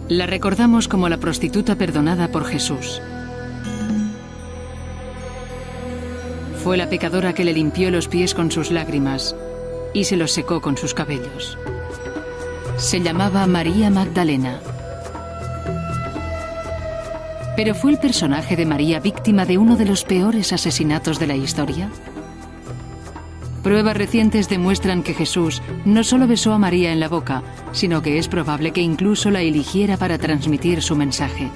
La recordamos como la prostituta perdonada por Jesús. Fue la pecadora que le limpió los pies con sus lágrimas y se los secó con sus cabellos. Se llamaba María Magdalena. ¿Pero fue el personaje de María víctima de uno de los peores asesinatos de la historia? Pruebas recientes demuestran que Jesús no solo besó a María en la boca, sino que es probable que incluso la eligiera para transmitir su mensaje.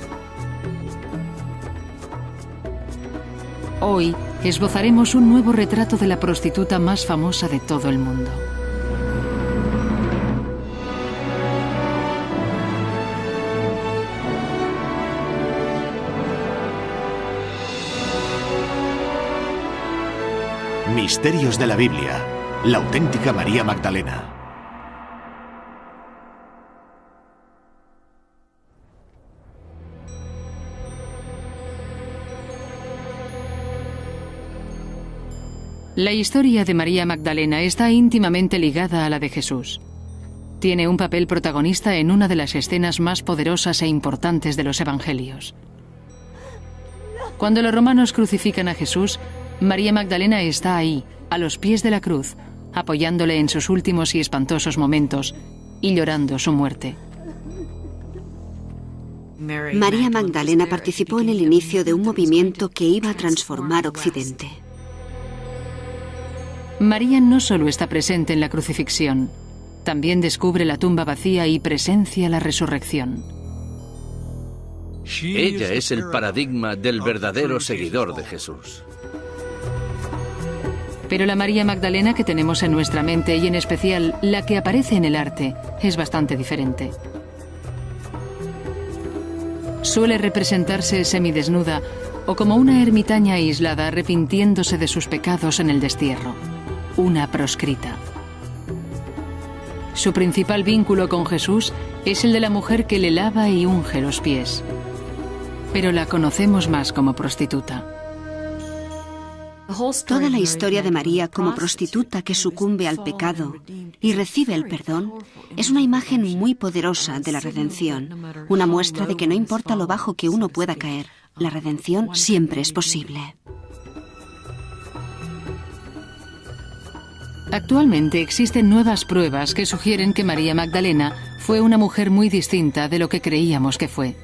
Hoy esbozaremos un nuevo retrato de la prostituta más famosa de todo el mundo. Misterios de la Biblia. La auténtica María Magdalena. La historia de María Magdalena está íntimamente ligada a la de Jesús. Tiene un papel protagonista en una de las escenas más poderosas e importantes de los Evangelios. Cuando los romanos crucifican a Jesús, María Magdalena está ahí, a los pies de la cruz, apoyándole en sus últimos y espantosos momentos y llorando su muerte. María Magdalena participó en el inicio de un movimiento que iba a transformar Occidente. María no solo está presente en la crucifixión, también descubre la tumba vacía y presencia la resurrección. Ella es el paradigma del verdadero seguidor de Jesús. Pero la María Magdalena que tenemos en nuestra mente, y en especial la que aparece en el arte, es bastante diferente. Suele representarse semidesnuda o como una ermitaña aislada arrepintiéndose de sus pecados en el destierro, una proscrita. Su principal vínculo con Jesús es el de la mujer que le lava y unge los pies. Pero la conocemos más como prostituta. Toda la historia de María como prostituta que sucumbe al pecado y recibe el perdón es una imagen muy poderosa de la redención, una muestra de que no importa lo bajo que uno pueda caer, la redención siempre es posible. Actualmente existen nuevas pruebas que sugieren que María Magdalena fue una mujer muy distinta de lo que creíamos que fue.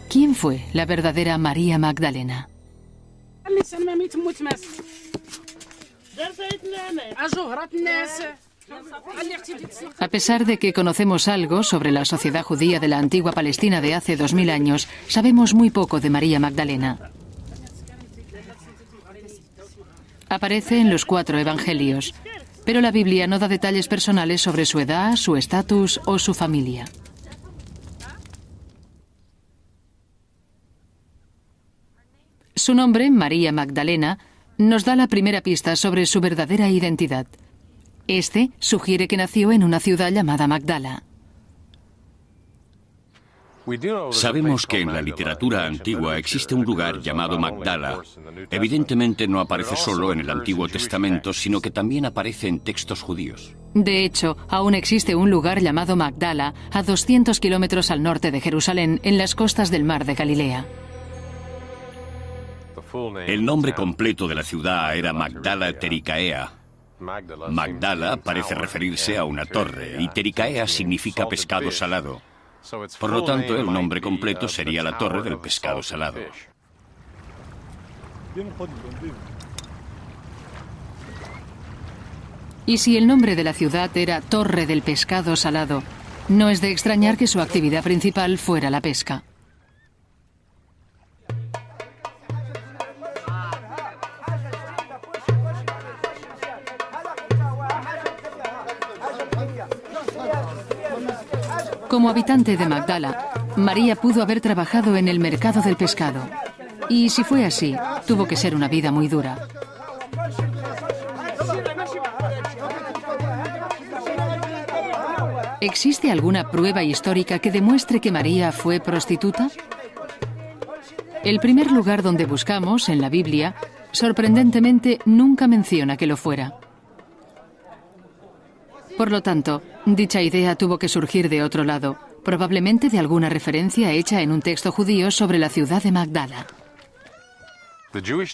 ¿Quién fue la verdadera María Magdalena? A pesar de que conocemos algo sobre la sociedad judía de la antigua Palestina de hace 2000 años, sabemos muy poco de María Magdalena. Aparece en los 4 evangelios, pero la Biblia no da detalles personales sobre su edad, su estatus o su familia. Su nombre, María Magdalena, nos da la primera pista sobre su verdadera identidad. Este sugiere que nació en una ciudad llamada Magdala. Sabemos que en la literatura antigua existe un lugar llamado Magdala. Evidentemente no aparece solo en el Antiguo Testamento, sino que también aparece en textos judíos. De hecho, aún existe un lugar llamado Magdala a 200 kilómetros al norte de Jerusalén, en las costas del mar de Galilea. El nombre completo de la ciudad era Magdala Tericaea. Magdala parece referirse a una torre y Tericaea significa pescado salado. Por lo tanto, el nombre completo sería la Torre del Pescado Salado. Y si el nombre de la ciudad era Torre del Pescado Salado, no es de extrañar que su actividad principal fuera la pesca. Como habitante de Magdala, María pudo haber trabajado en el mercado del pescado. Y si fue así, tuvo que ser una vida muy dura. ¿Existe alguna prueba histórica que demuestre que María fue prostituta? El primer lugar donde buscamos, en la Biblia, sorprendentemente nunca menciona que lo fuera. Por lo tanto, dicha idea tuvo que surgir de otro lado, probablemente de alguna referencia hecha en un texto judío sobre la ciudad de Magdala.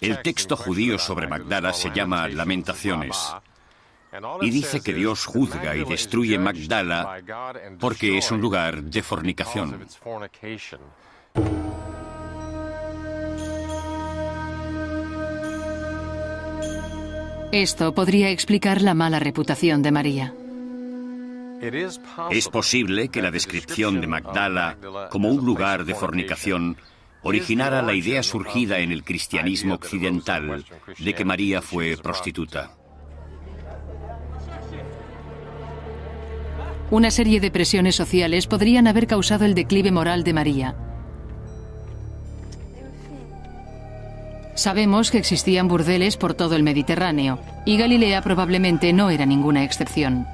El texto judío sobre Magdala se llama Lamentaciones y dice que Dios juzga y destruye Magdala porque es un lugar de fornicación. Esto podría explicar la mala reputación de María. Es posible que la descripción de Magdala como un lugar de fornicación originara la idea surgida en el cristianismo occidental de que María fue prostituta. Una serie de presiones sociales podrían haber causado el declive moral de María. Sabemos que existían burdeles por todo el Mediterráneo, y Galilea probablemente no era ninguna excepción.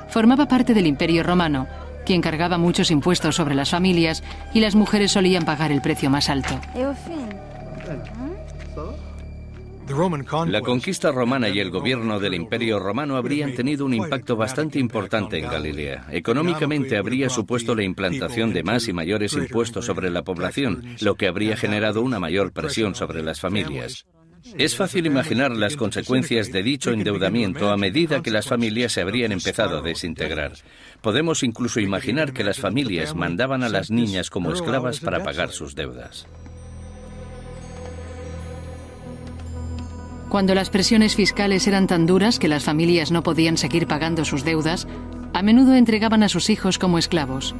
Formaba parte del Imperio Romano, quien cargaba muchos impuestos sobre las familias, y las mujeres solían pagar el precio más alto. La conquista romana y el gobierno del Imperio Romano habrían tenido un impacto bastante importante en Galilea. Económicamente habría supuesto la implantación de más y mayores impuestos sobre la población, lo que habría generado una mayor presión sobre las familias. Es fácil imaginar las consecuencias de dicho endeudamiento a medida que las familias se habrían empezado a desintegrar. Podemos incluso imaginar que las familias mandaban a las niñas como esclavas para pagar sus deudas. Cuando las presiones fiscales eran tan duras que las familias no podían seguir pagando sus deudas, a menudo entregaban a sus hijos como esclavos.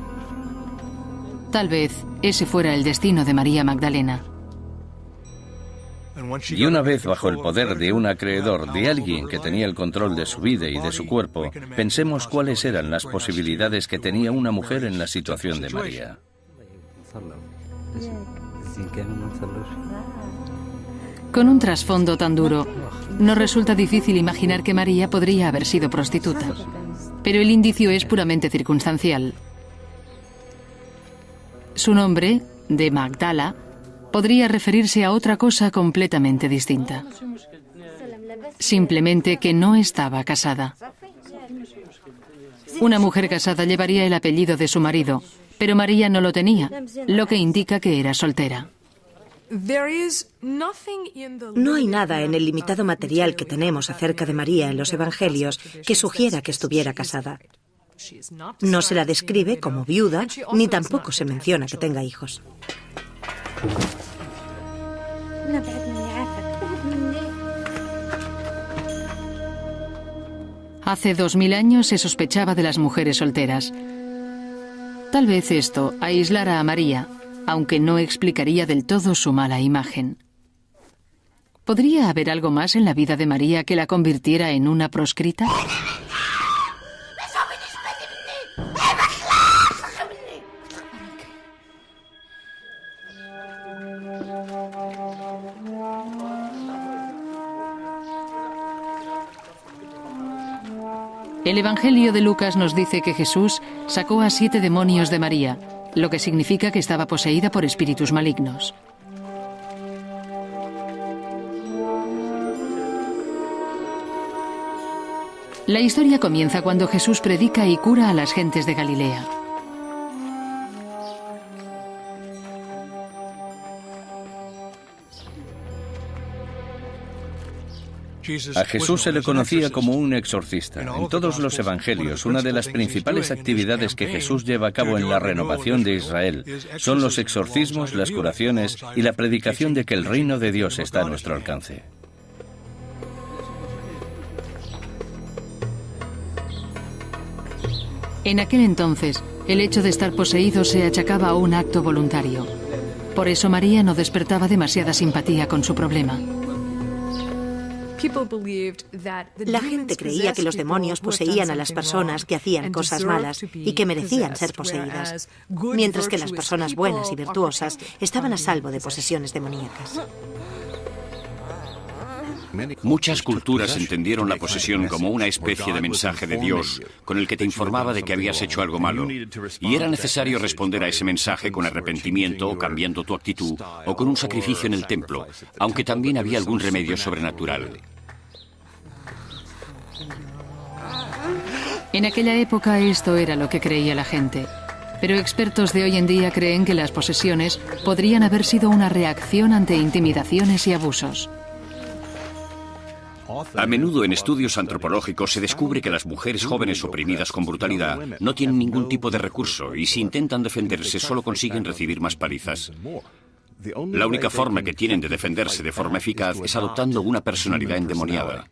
Tal vez ese fuera el destino de María Magdalena. Y una vez bajo el poder de un acreedor, de alguien que tenía el control de su vida y de su cuerpo, pensemos cuáles eran las posibilidades que tenía una mujer en la situación de María. Con un trasfondo tan duro, nos resulta difícil imaginar que María podría haber sido prostituta. Pero el indicio es puramente circunstancial. Su nombre, de Magdala, podría referirse a otra cosa completamente distinta. Simplemente que no estaba casada. Una mujer casada llevaría el apellido de su marido, pero María no lo tenía, lo que indica que era soltera. No hay nada en el limitado material que tenemos acerca de María en los Evangelios que sugiera que estuviera casada. No se la describe como viuda, ni tampoco se menciona que tenga hijos. Hace 2000 años se sospechaba de las mujeres solteras. Tal vez esto aislara a María, aunque no explicaría del todo su mala imagen. ¿Podría haber algo más en la vida de María que la convirtiera en una proscrita? El Evangelio de Lucas nos dice que Jesús sacó a 7 demonios de María, lo que significa que estaba poseída por espíritus malignos. La historia comienza cuando Jesús predica y cura a las gentes de Galilea. A Jesús se le conocía como un exorcista. En todos los evangelios, una de las principales actividades que Jesús lleva a cabo en la renovación de Israel son los exorcismos, las curaciones y la predicación de que el reino de Dios está a nuestro alcance. En aquel entonces, el hecho de estar poseído se achacaba a un acto voluntario. Por eso María no despertaba demasiada simpatía con su problema. La gente creía que los demonios poseían a las personas que hacían cosas malas y que merecían ser poseídas, mientras que las personas buenas y virtuosas estaban a salvo de posesiones demoníacas. Muchas culturas entendieron la posesión como una especie de mensaje de Dios con el que te informaba de que habías hecho algo malo, y era necesario responder a ese mensaje con arrepentimiento o cambiando tu actitud o con un sacrificio en el templo, aunque también había algún remedio sobrenatural. En aquella época esto era lo que creía la gente. Pero expertos de hoy en día creen que las posesiones podrían haber sido una reacción ante intimidaciones y abusos. A menudo en estudios antropológicos se descubre que las mujeres jóvenes oprimidas con brutalidad no tienen ningún tipo de recurso y si intentan defenderse solo consiguen recibir más palizas. La única forma que tienen de defenderse de forma eficaz es adoptando una personalidad endemoniada.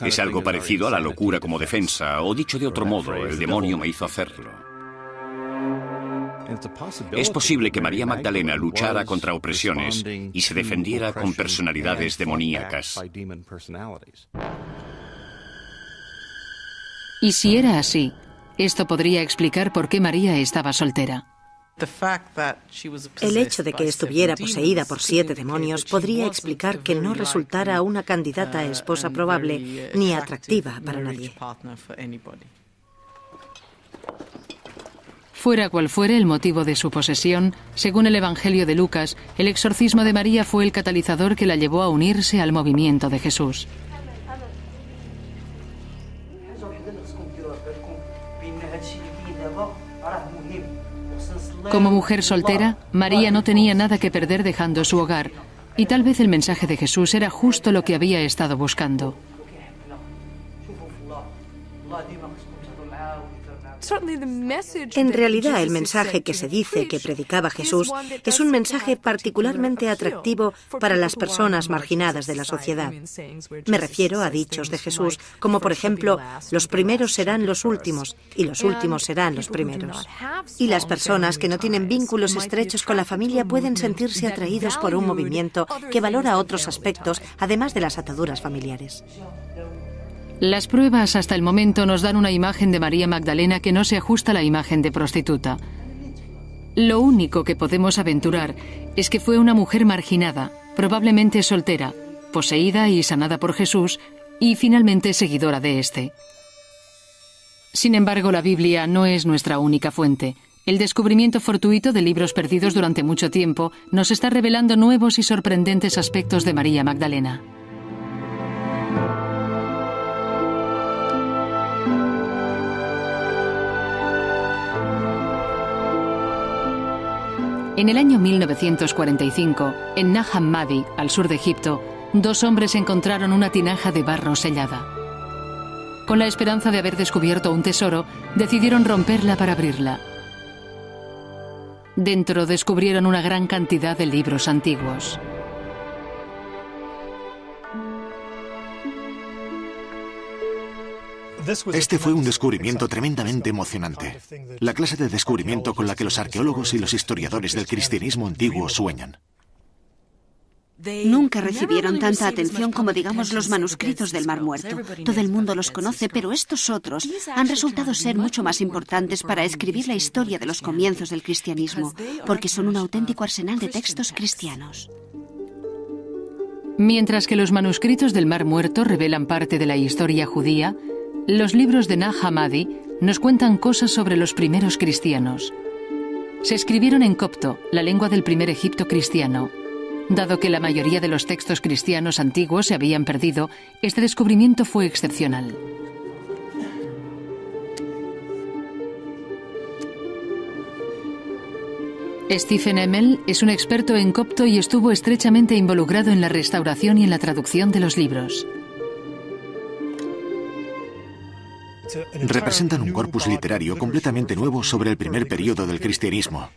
Es algo parecido a la locura como defensa, o dicho de otro modo, el demonio me hizo hacerlo. Es posible que María Magdalena luchara contra opresiones y se defendiera con personalidades demoníacas. Y si era así, esto podría explicar por qué María estaba soltera. El hecho de que estuviera poseída por 7 demonios podría explicar que no resultara una candidata a esposa probable ni atractiva para nadie. Fuera cual fuere el motivo de su posesión, según el Evangelio de Lucas, el exorcismo de María fue el catalizador que la llevó a unirse al movimiento de Jesús. Como mujer soltera, María no tenía nada que perder dejando su hogar, y tal vez el mensaje de Jesús era justo lo que había estado buscando. En realidad, el mensaje que se dice que predicaba Jesús es un mensaje particularmente atractivo para las personas marginadas de la sociedad. Me refiero a dichos de Jesús, como por ejemplo, los primeros serán los últimos y los últimos serán los primeros. Y las personas que no tienen vínculos estrechos con la familia pueden sentirse atraídos por un movimiento que valora otros aspectos, además de las ataduras familiares. Las pruebas hasta el momento nos dan una imagen de María Magdalena que no se ajusta a la imagen de prostituta. Lo único que podemos aventurar es que fue una mujer marginada, probablemente soltera, poseída y sanada por Jesús y finalmente seguidora de éste. Sin embargo, la Biblia no es nuestra única fuente. El descubrimiento fortuito de libros perdidos durante mucho tiempo nos está revelando nuevos y sorprendentes aspectos de María Magdalena. En el año 1945, en Nag Hammadi, al sur de Egipto, 2 hombres encontraron una tinaja de barro sellada. Con la esperanza de haber descubierto un tesoro, decidieron romperla para abrirla. Dentro descubrieron una gran cantidad de libros antiguos. Este fue un descubrimiento tremendamente emocionante. La clase de descubrimiento con la que los arqueólogos y los historiadores del cristianismo antiguo sueñan. Nunca recibieron tanta atención como, digamos, los manuscritos del Mar Muerto. Todo el mundo los conoce, pero estos otros han resultado ser mucho más importantes para escribir la historia de los comienzos del cristianismo, porque son un auténtico arsenal de textos cristianos. Mientras que los manuscritos del Mar Muerto revelan parte de la historia judía, los libros de Nag Hammadi nos cuentan cosas sobre los primeros cristianos. Se escribieron en copto, la lengua del primer Egipto cristiano. Dado que la mayoría de los textos cristianos antiguos se habían perdido, este descubrimiento fue excepcional. Stephen Emmel es un experto en copto y estuvo estrechamente involucrado en la restauración y en la traducción de los libros. Representan un corpus literario completamente nuevo sobre el primer período del cristianismo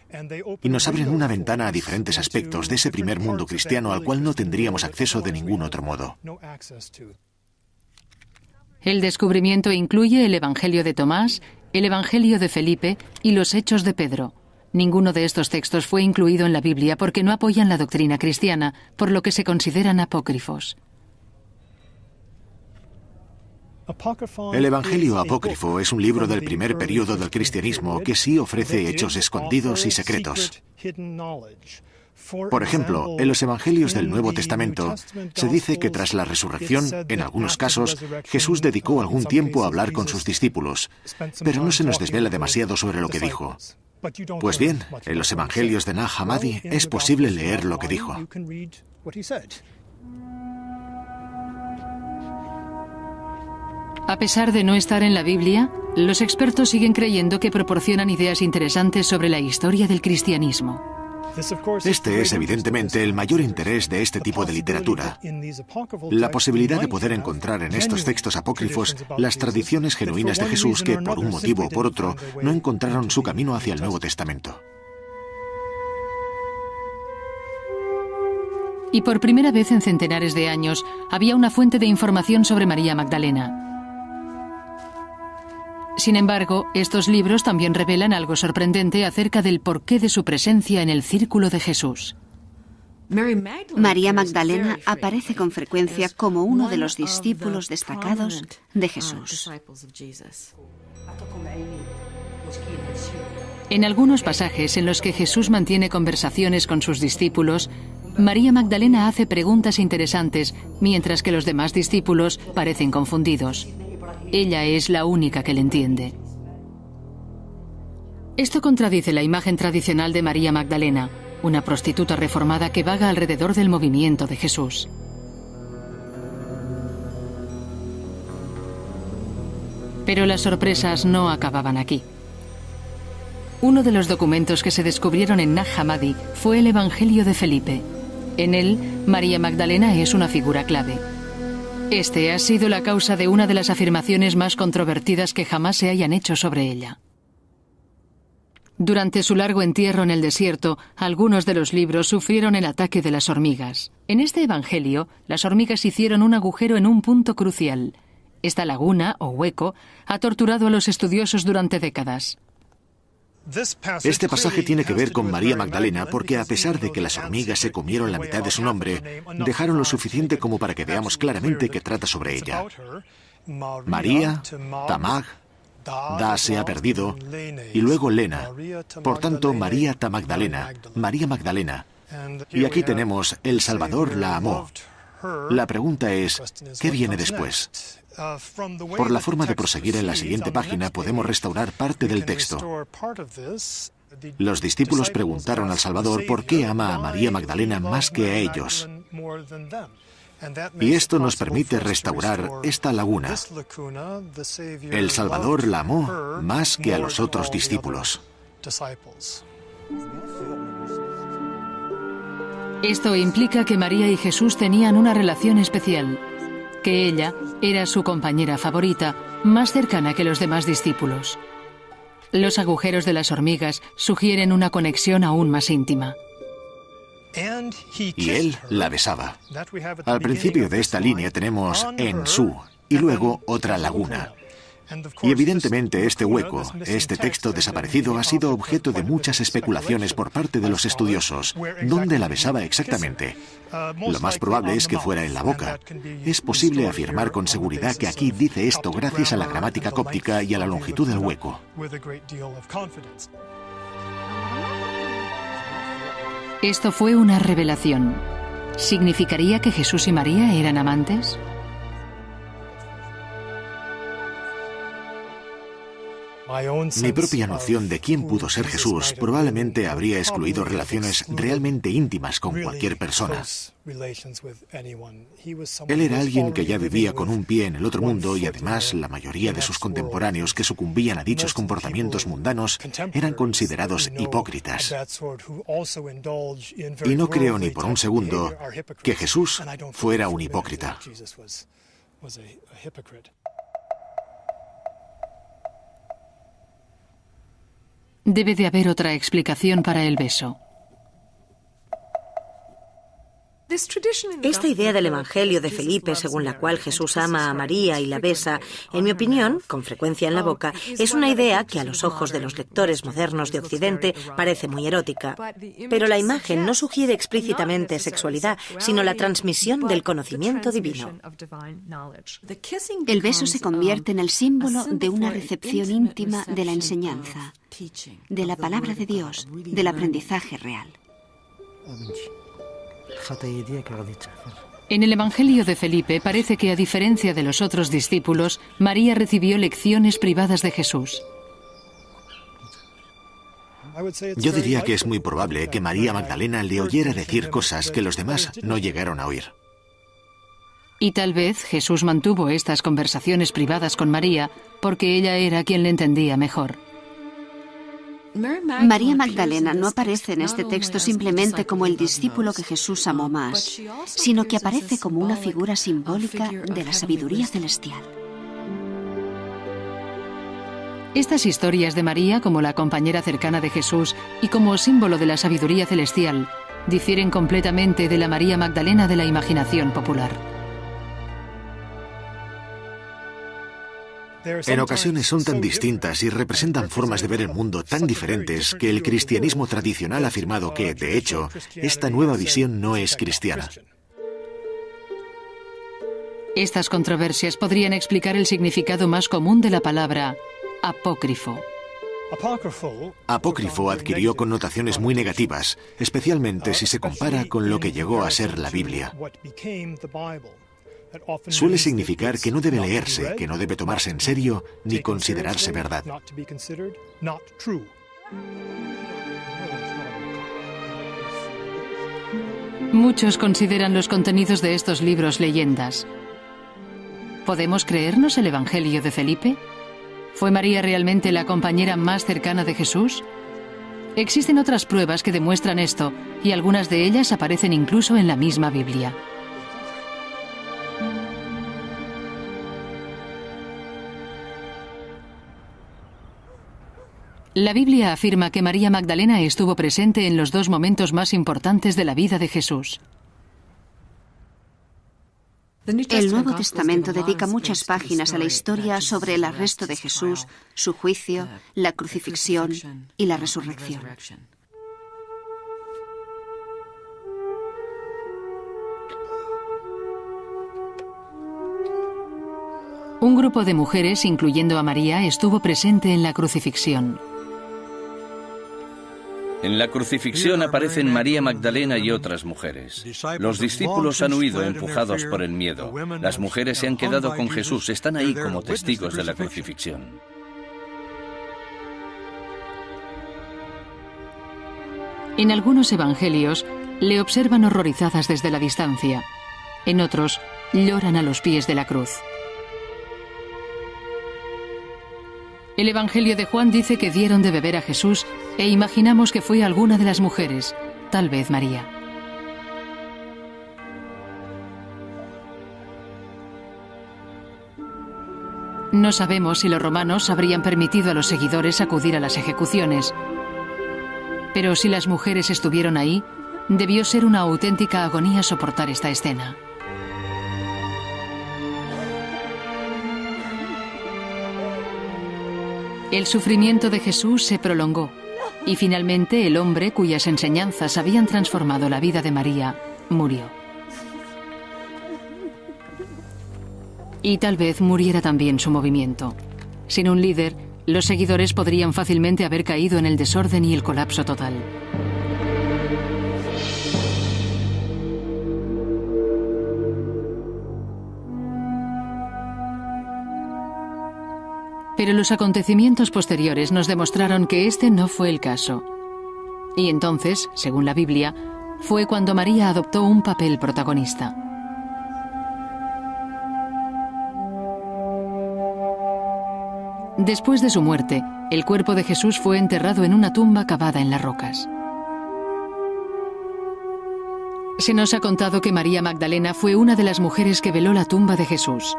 y nos abren una ventana a diferentes aspectos de ese primer mundo cristiano al cual no tendríamos acceso de ningún otro modo. El descubrimiento incluye el Evangelio de Tomás, el Evangelio de Felipe y los Hechos de Pedro. Ninguno de estos textos fue incluido en la Biblia porque no apoyan la doctrina cristiana, por lo que se consideran apócrifos. El Evangelio apócrifo es un libro del primer período del cristianismo que sí ofrece hechos escondidos y secretos. Por ejemplo, en los Evangelios del Nuevo Testamento se dice que tras la resurrección, en algunos casos, Jesús dedicó algún tiempo a hablar con sus discípulos, pero no se nos desvela demasiado sobre lo que dijo. Pues bien, en los Evangelios de Nag Hammadi es posible leer lo que dijo. A pesar de no estar en la Biblia, los expertos siguen creyendo que proporcionan ideas interesantes sobre la historia del cristianismo. Este es evidentemente el mayor interés de este tipo de literatura. La posibilidad de poder encontrar en estos textos apócrifos las tradiciones genuinas de Jesús que, por un motivo o por otro, no encontraron su camino hacia el Nuevo Testamento. Y por primera vez en centenares de años, había una fuente de información sobre María Magdalena. Sin embargo, estos libros también revelan algo sorprendente acerca del porqué de su presencia en el círculo de Jesús. María Magdalena aparece con frecuencia como uno de los discípulos destacados de Jesús. En algunos pasajes en los que Jesús mantiene conversaciones con sus discípulos, María Magdalena hace preguntas interesantes, mientras que los demás discípulos parecen confundidos. Ella es la única que le entiende. Esto contradice la imagen tradicional de María Magdalena, una prostituta reformada que vaga alrededor del movimiento de Jesús. Pero las sorpresas no acababan aquí. Uno de los documentos que se descubrieron en Nag Hammadi fue el Evangelio de Felipe. En él, María Magdalena es una figura clave. Este ha sido la causa de una de las afirmaciones más controvertidas que jamás se hayan hecho sobre ella. Durante su largo entierro en el desierto, algunos de los libros sufrieron el ataque de las hormigas. En este evangelio, las hormigas hicieron un agujero en un punto crucial. Esta laguna, o hueco, ha torturado a los estudiosos durante décadas. Este pasaje tiene que ver con María Magdalena porque, a pesar de que las hormigas se comieron la mitad de su nombre, dejaron lo suficiente como para que veamos claramente que trata sobre ella. María, Tamag, Da se ha perdido, y luego Lena. Por tanto, María Tamagdalena, María Magdalena. Y aquí tenemos, el Salvador la amó. La pregunta es, ¿qué viene después? Por la forma de proseguir en la siguiente página podemos restaurar parte del texto. Los discípulos preguntaron al Salvador por qué ama a María Magdalena más que a ellos. Y esto nos permite restaurar esta laguna. El Salvador la amó más que a los otros discípulos. Esto implica que María y Jesús tenían una relación especial, que ella era su compañera favorita, más cercana que los demás discípulos. Los agujeros de las hormigas sugieren una conexión aún más íntima. Y él la besaba. Al principio de esta línea tenemos en su, y luego otra laguna. Y evidentemente este hueco, este texto desaparecido, ha sido objeto de muchas especulaciones por parte de los estudiosos. ¿Dónde la besaba exactamente? Lo más probable es que fuera en la boca. Es posible afirmar con seguridad que aquí dice esto gracias a la gramática cóptica y a la longitud del hueco. Esto fue una revelación. ¿Significaría que Jesús y María eran amantes? Mi propia noción de quién pudo ser Jesús probablemente habría excluido relaciones realmente íntimas con cualquier persona. Él era alguien que ya vivía con un pie en el otro mundo y además la mayoría de sus contemporáneos que sucumbían a dichos comportamientos mundanos eran considerados hipócritas. Y no creo ni por un segundo que Jesús fuera un hipócrita. Debe de haber otra explicación para el beso. Esta idea del Evangelio de Felipe, según la cual Jesús ama a María y la besa, en mi opinión, con frecuencia en la boca, es una idea que a los ojos de los lectores modernos de Occidente parece muy erótica. Pero la imagen no sugiere explícitamente sexualidad, sino la transmisión del conocimiento divino. El beso se convierte en el símbolo de una recepción íntima de la enseñanza, de la palabra de Dios, del aprendizaje real. En el Evangelio de Felipe parece que, a diferencia de los otros discípulos, María recibió lecciones privadas de Jesús. Yo diría que es muy probable que María Magdalena le oyera decir cosas que los demás no llegaron a oír. Y tal vez Jesús mantuvo estas conversaciones privadas con María porque ella era quien le entendía mejor. María Magdalena no aparece en este texto simplemente como el discípulo que Jesús amó más, sino que aparece como una figura simbólica de la sabiduría celestial. Estas historias de María como la compañera cercana de Jesús y como símbolo de la sabiduría celestial difieren completamente de la María Magdalena de la imaginación popular. En ocasiones son tan distintas y representan formas de ver el mundo tan diferentes que el cristianismo tradicional ha afirmado que, de hecho, esta nueva visión no es cristiana. Estas controversias podrían explicar el significado más común de la palabra apócrifo. Apócrifo adquirió connotaciones muy negativas, especialmente si se compara con lo que llegó a ser la Biblia. Suele significar que no debe leerse, que no debe tomarse en serio, ni considerarse verdad. Muchos consideran los contenidos de estos libros leyendas. ¿Podemos creernos el Evangelio de Felipe? ¿Fue María realmente la compañera más cercana de Jesús? Existen otras pruebas que demuestran esto, y algunas de ellas aparecen incluso en la misma Biblia. La Biblia afirma que María Magdalena estuvo presente en los dos momentos más importantes de la vida de Jesús. El Nuevo Testamento dedica muchas páginas a la historia sobre el arresto de Jesús, su juicio, la crucifixión y la resurrección. Un grupo de mujeres, incluyendo a María, estuvo presente en la crucifixión. En la crucifixión aparecen María Magdalena y otras mujeres. Los discípulos han huido empujados por el miedo. Las mujeres se han quedado con Jesús, están ahí como testigos de la crucifixión. En algunos evangelios le observan horrorizadas desde la distancia. En otros, lloran a los pies de la cruz. El Evangelio de Juan dice que dieron de beber a Jesús e imaginamos que fue alguna de las mujeres, tal vez María. No sabemos si los romanos habrían permitido a los seguidores acudir a las ejecuciones, pero si las mujeres estuvieron ahí, debió ser una auténtica agonía soportar esta escena. El sufrimiento de Jesús se prolongó y finalmente el hombre cuyas enseñanzas habían transformado la vida de María murió. Y tal vez muriera también su movimiento. Sin un líder, los seguidores podrían fácilmente haber caído en el desorden y el colapso total. Pero los acontecimientos posteriores nos demostraron que este no fue el caso. Y entonces, según la Biblia, fue cuando María adoptó un papel protagonista. Después de su muerte, el cuerpo de Jesús fue enterrado en una tumba cavada en las rocas. Se nos ha contado que María Magdalena fue una de las mujeres que veló la tumba de Jesús.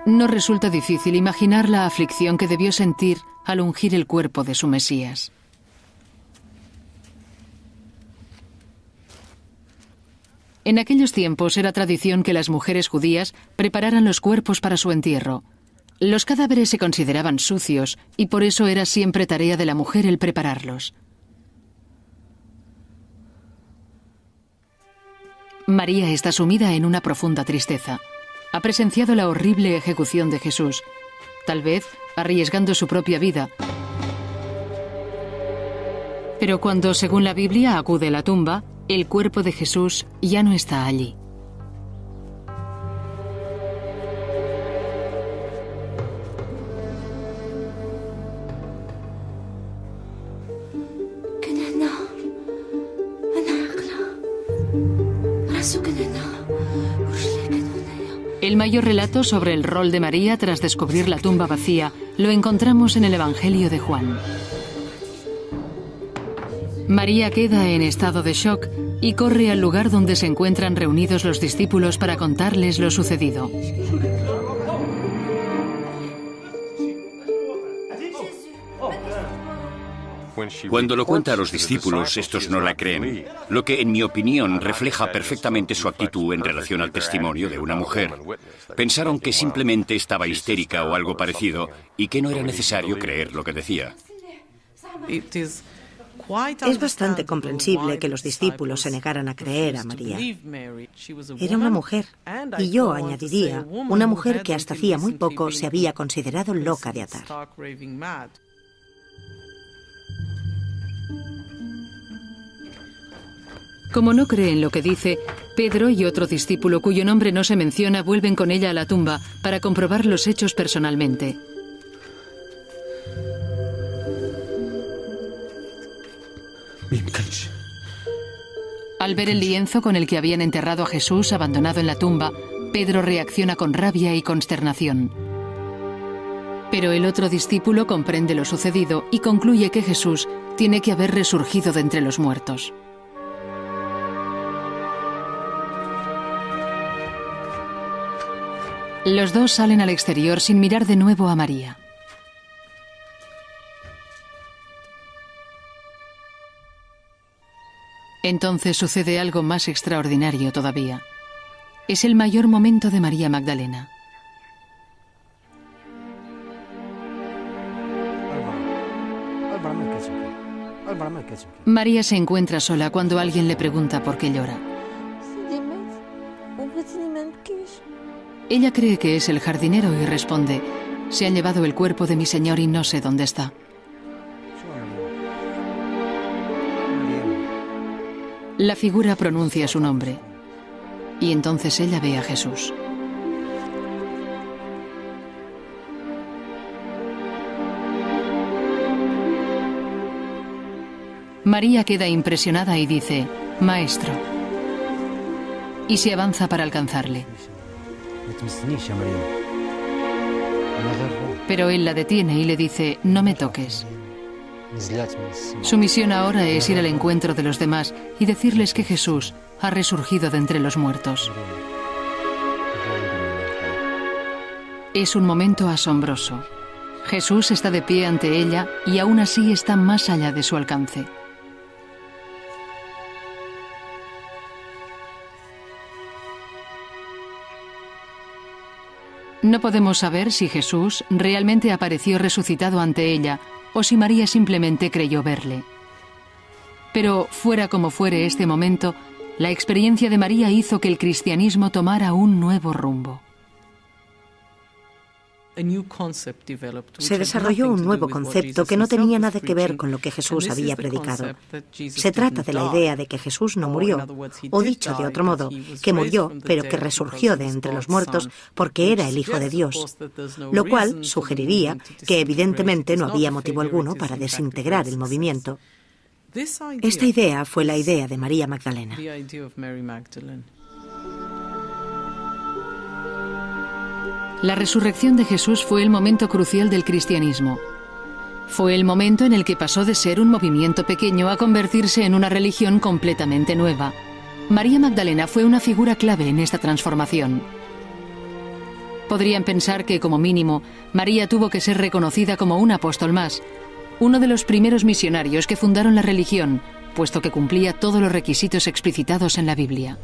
No resulta difícil imaginar la aflicción que debió sentir al ungir el cuerpo de su Mesías. En aquellos tiempos era tradición que las mujeres judías prepararan los cuerpos para su entierro. Los cadáveres se consideraban sucios y por eso era siempre tarea de la mujer el prepararlos. María está sumida en una profunda tristeza. Ha presenciado la horrible ejecución de Jesús, tal vez arriesgando su propia vida. Pero cuando, según la Biblia, acude a la tumba, el cuerpo de Jesús ya no está allí. El mayor relato sobre el rol de María tras descubrir la tumba vacía lo encontramos en el Evangelio de Juan. María queda en estado de shock y corre al lugar donde se encuentran reunidos los discípulos para contarles lo sucedido. Cuando lo cuenta a los discípulos, estos no la creen, lo que, en mi opinión, refleja perfectamente su actitud en relación al testimonio de una mujer. Pensaron que simplemente estaba histérica o algo parecido y que no era necesario creer lo que decía. Es bastante comprensible que los discípulos se negaran a creer a María. Era una mujer, y yo añadiría, una mujer que hasta hacía muy poco se había considerado loca de atar. Como no cree en lo que dice, Pedro y otro discípulo cuyo nombre no se menciona vuelven con ella a la tumba para comprobar los hechos personalmente. Al ver el lienzo con el que habían enterrado a Jesús abandonado en la tumba, Pedro reacciona con rabia y consternación. Pero el otro discípulo comprende lo sucedido y concluye que Jesús tiene que haber resurgido de entre los muertos. Los dos salen al exterior sin mirar de nuevo a María. Entonces sucede algo más extraordinario todavía. Es el mayor momento de María Magdalena. María se encuentra sola cuando alguien le pregunta por qué llora. Ella cree que es el jardinero y responde: se han llevado el cuerpo de mi señor y no sé dónde está. La figura pronuncia su nombre y entonces ella ve a Jesús. María queda impresionada y dice: Maestro, y se avanza para alcanzarle. Pero él la detiene y le dice: no me toques. Su misión ahora es ir al encuentro de los demás y decirles que Jesús ha resurgido de entre los muertos. Es un momento asombroso. Jesús está de pie ante ella y aún así está más allá de su alcance. No podemos saber si Jesús realmente apareció resucitado ante ella o si María simplemente creyó verle. Pero fuera como fuere este momento, la experiencia de María hizo que el cristianismo tomara un nuevo rumbo. Se desarrolló un nuevo concepto que no tenía nada que ver con lo que Jesús había predicado. Se trata de la idea de que Jesús no murió, o dicho de otro modo, que murió pero que resurgió de entre los muertos porque era el Hijo de Dios, lo cual sugeriría que evidentemente no había motivo alguno para desintegrar el movimiento. Esta idea fue la idea de María Magdalena. La resurrección de Jesús fue el momento crucial del cristianismo. Fue el momento en el que pasó de ser un movimiento pequeño a convertirse en una religión completamente nueva. María Magdalena fue una figura clave en esta transformación. Podrían pensar que, como mínimo, María tuvo que ser reconocida como un apóstol más, uno de los primeros misionarios que fundaron la religión, puesto que cumplía todos los requisitos explicitados en la Biblia.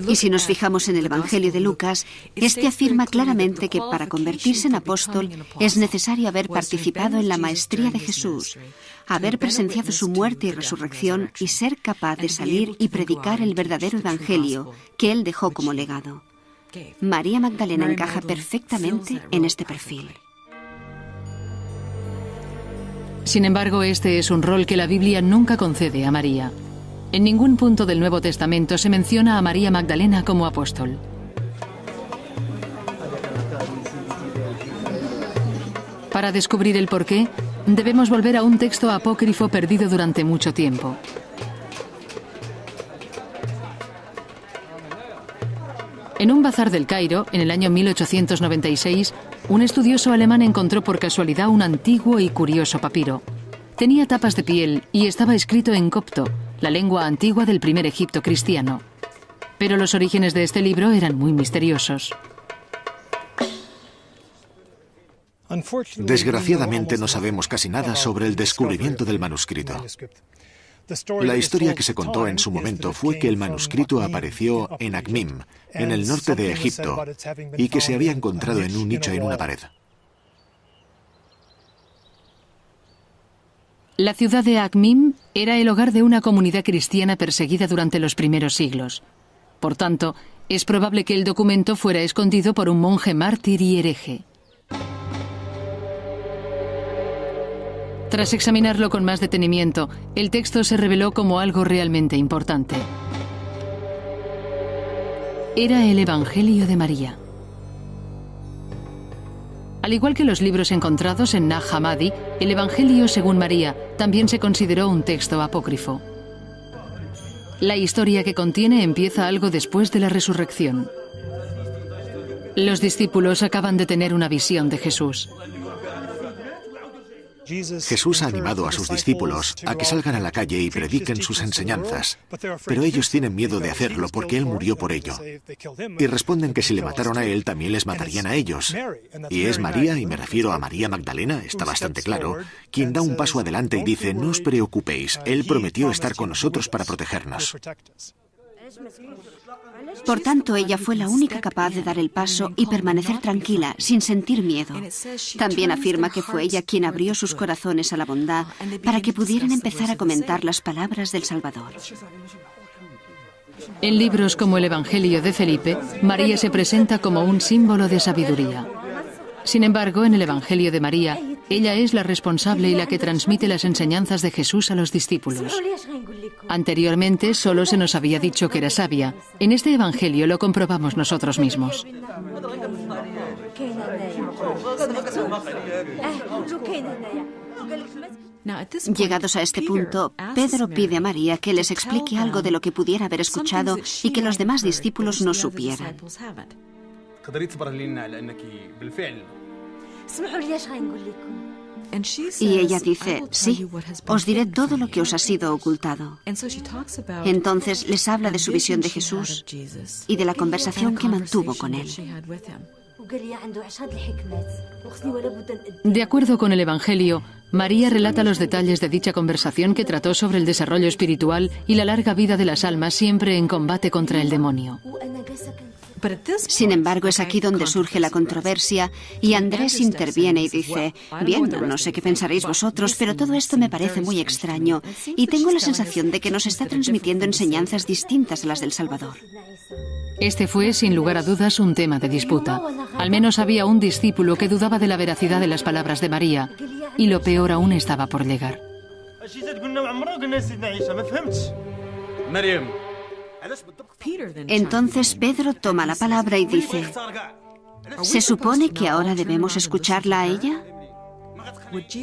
Y si nos fijamos en el Evangelio de Lucas, este afirma claramente que para convertirse en apóstol es necesario haber participado en la maestría de Jesús, haber presenciado su muerte y resurrección y ser capaz de salir y predicar el verdadero Evangelio que él dejó como legado. María Magdalena encaja perfectamente en este perfil. Sin embargo, este es un rol que la Biblia nunca concede a María. En ningún punto del Nuevo Testamento se menciona a María Magdalena como apóstol. Para descubrir el porqué, debemos volver a un texto apócrifo perdido durante mucho tiempo. En un bazar del Cairo, en el año 1896, un estudioso alemán encontró por casualidad un antiguo y curioso papiro. Tenía tapas de piel y estaba escrito en copto, la lengua antigua del primer Egipto cristiano. Pero los orígenes de este libro eran muy misteriosos. Desgraciadamente no sabemos casi nada sobre el descubrimiento del manuscrito. La historia que se contó en su momento fue que el manuscrito apareció en Akhmim, en el norte de Egipto, y que se había encontrado en un nicho en una pared. La ciudad de Akhmim era el hogar de una comunidad cristiana perseguida durante los primeros siglos. Por tanto, es probable que el documento fuera escondido por un monje mártir y hereje. Tras examinarlo con más detenimiento, el texto se reveló como algo realmente importante. Era el Evangelio de María. Al igual que los libros encontrados en Nag Hammadi, el Evangelio según María también se consideró un texto apócrifo. La historia que contiene empieza algo después de la resurrección. Los discípulos acaban de tener una visión de Jesús. Jesús ha animado a sus discípulos a que salgan a la calle y prediquen sus enseñanzas, pero ellos tienen miedo de hacerlo porque Él murió por ello. Y responden que si le mataron a Él, también les matarían a ellos. Y es María, y me refiero a María Magdalena, está bastante claro, quien da un paso adelante y dice: no os preocupéis, Él prometió estar con nosotros para protegernos. Por tanto, ella fue la única capaz de dar el paso y permanecer tranquila, sin sentir miedo. También afirma que fue ella quien abrió sus corazones a la bondad para que pudieran empezar a comentar las palabras del Salvador. En libros como el Evangelio de Felipe, María se presenta como un símbolo de sabiduría. Sin embargo, en el Evangelio de María, ella es la responsable y la que transmite las enseñanzas de Jesús a los discípulos. Anteriormente solo se nos había dicho que era sabia. En este Evangelio lo comprobamos nosotros mismos. Llegados a este punto, Pedro pide a María que les explique algo de lo que pudiera haber escuchado y que los demás discípulos no supieran. Y ella dice: sí, os diré todo lo que os ha sido ocultado. Entonces les habla de su visión de Jesús y de la conversación que mantuvo con él. De acuerdo con el Evangelio, María relata los detalles de dicha conversación que trató sobre el desarrollo espiritual y la larga vida de las almas siempre en combate contra el demonio. Sin embargo, es aquí donde surge la controversia y Andrés interviene y dice: bien, no sé qué pensaréis vosotros, pero todo esto me parece muy extraño y tengo la sensación de que nos está transmitiendo enseñanzas distintas a las del Salvador. Este fue, sin lugar a dudas, un tema de disputa. Al menos había un discípulo que dudaba de la veracidad de las palabras de María, y lo peor aún estaba por llegar. Entonces Pedro toma la palabra y dice: ¿se supone que ahora debemos escucharla a ella?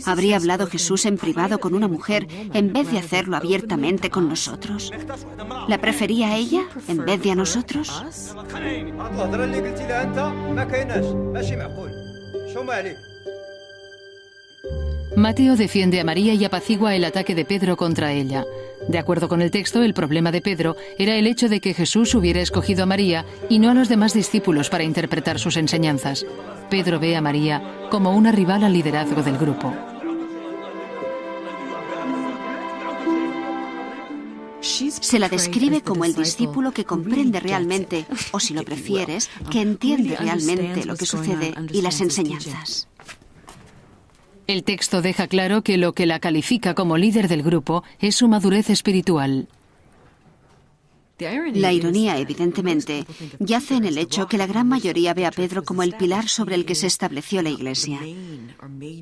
¿Habría hablado Jesús en privado con una mujer en vez de hacerlo abiertamente con nosotros? ¿La prefería a ella en vez de a nosotros? Mateo defiende a María y apacigua el ataque de Pedro contra ella. De acuerdo con el texto, el problema de Pedro era el hecho de que Jesús hubiera escogido a María y no a los demás discípulos para interpretar sus enseñanzas. Pedro ve a María como una rival al liderazgo del grupo. Se la describe como el discípulo que comprende realmente, o si lo prefieres, que entiende realmente lo que sucede y las enseñanzas. El texto deja claro que lo que la califica como líder del grupo es su madurez espiritual. La ironía, evidentemente, yace en el hecho que la gran mayoría ve a Pedro como el pilar sobre el que se estableció la Iglesia.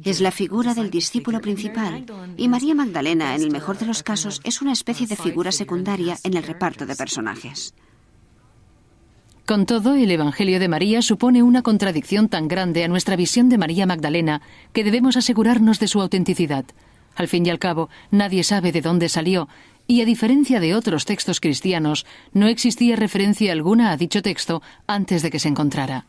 Es la figura del discípulo principal, y María Magdalena, en el mejor de los casos, es una especie de figura secundaria en el reparto de personajes. Con todo, el Evangelio de María supone una contradicción tan grande a nuestra visión de María Magdalena que debemos asegurarnos de su autenticidad. Al fin y al cabo, nadie sabe de dónde salió, y a diferencia de otros textos cristianos, no existía referencia alguna a dicho texto antes de que se encontrara.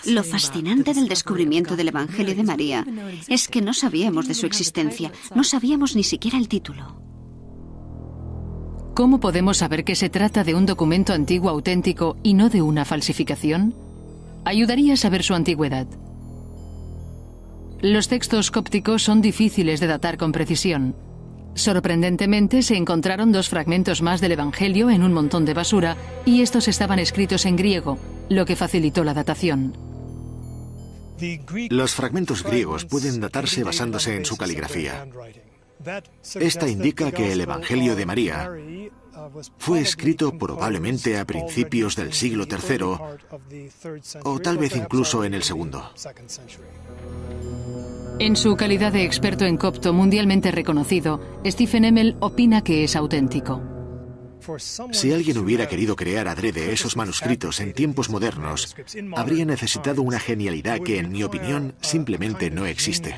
Lo fascinante del descubrimiento del Evangelio de María es que no sabíamos de su existencia, no sabíamos ni siquiera el título. ¿Cómo podemos saber que se trata de un documento antiguo auténtico y no de una falsificación? Ayudaría a saber su antigüedad. Los textos cópticos son difíciles de datar con precisión. Sorprendentemente, se encontraron 2 fragmentos más del Evangelio en un montón de basura, y estos estaban escritos en griego, lo que facilitó la datación. Los fragmentos griegos pueden datarse basándose en su caligrafía. Esta indica que el Evangelio de María fue escrito probablemente a principios del siglo III o tal vez incluso en el segundo. En su calidad de experto en copto mundialmente reconocido, Stephen Emmel opina que es auténtico. Si alguien hubiera querido crear adrede esos manuscritos en tiempos modernos, habría necesitado una genialidad que, en mi opinión, simplemente no existe.